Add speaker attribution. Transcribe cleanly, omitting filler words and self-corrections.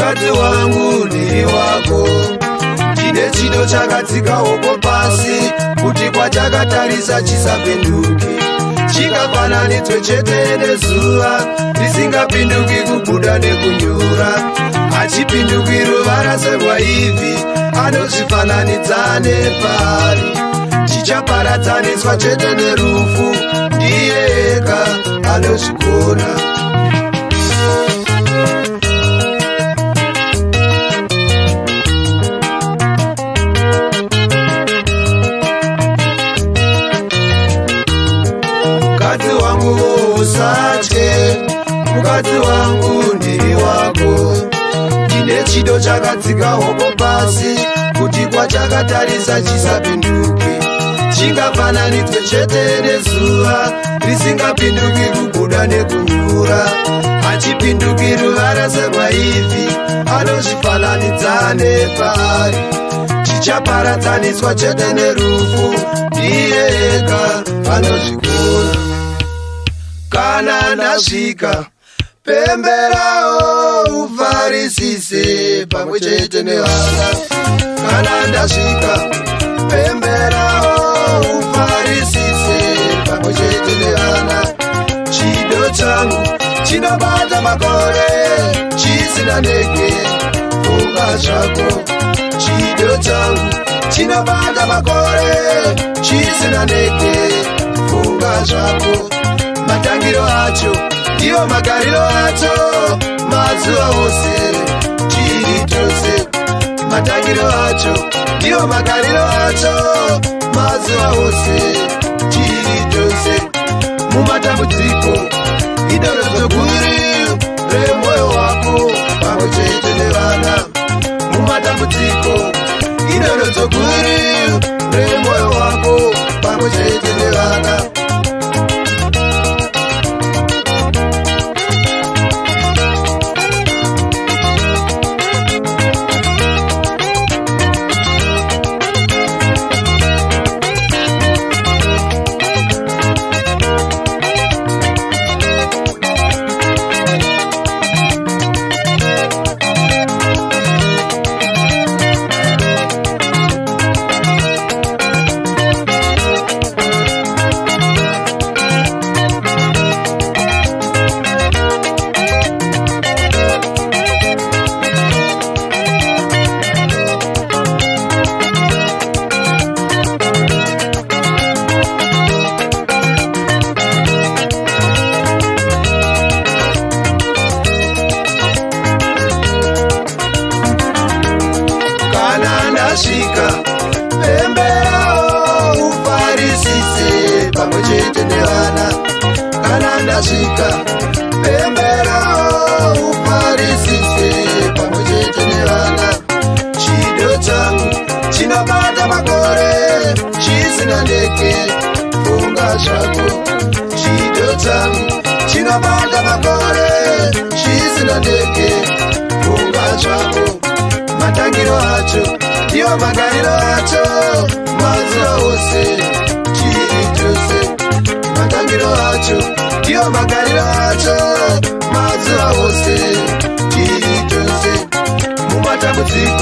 Speaker 1: mukadzi wangu ndiri wako, ndine chido chakadzika oko pasi, kuti kwachakatarisa chisapenduki, chingafananidzwe chete nezuva risingapinduki kubuda nekunyura, hachipinduki ruvara serwaivhi, anozvifananidza nepari, chichaparadzaniswa chete nerufu, ndiye ega anozvikona. Mukadzi wangu usatye, mukadzi wangu ndiri wako, ndine chido chakadzika oko pasi, kuti kwachakatarisa chisapinduki, chingafananidzwe chete nezuva risingapinduki kubuda nekunyura, hachipinduki ruvara serwaivhi, anozvifananidza nepari, chichaparadzaniswa chete nerufu, ndiye ega anozvikona. Kana ndasvika pemberawo ufarisise pamwe chete nevana, kana ndasvika pemberawo ufarisise pamwe chete nevana, chido changu chinobata makore chisina ndege, funga zvako, chido changu chinobata makore chisina ndege, funga zvako, matangiro acho ndiyo magariro acho, mazuva ose tiri tose, matangiro acho ndiyo magariro acho, mazuva ose tiri tose, mumatambudziko idorodzo guru remwoyo wako pamwe chete nevana, mumatambudziko idorodzo guru remwoyo wako pamwe chete nevana. Ndasvika pemberawo ufarisise pamwe chete nevana, kana ndasvika pemberawo ufarisise pamwe chete nevana, chido changu chinobata makore chisina ndege, funga zvako, chido changu chinobata makore chisina ndege, funga zvako, matangiro acho ndiyo magariro acho, mazuva ose tiri tose, matangiro acho ndiyo magariro acho, mazuva ose tiri tose, mumatambudziko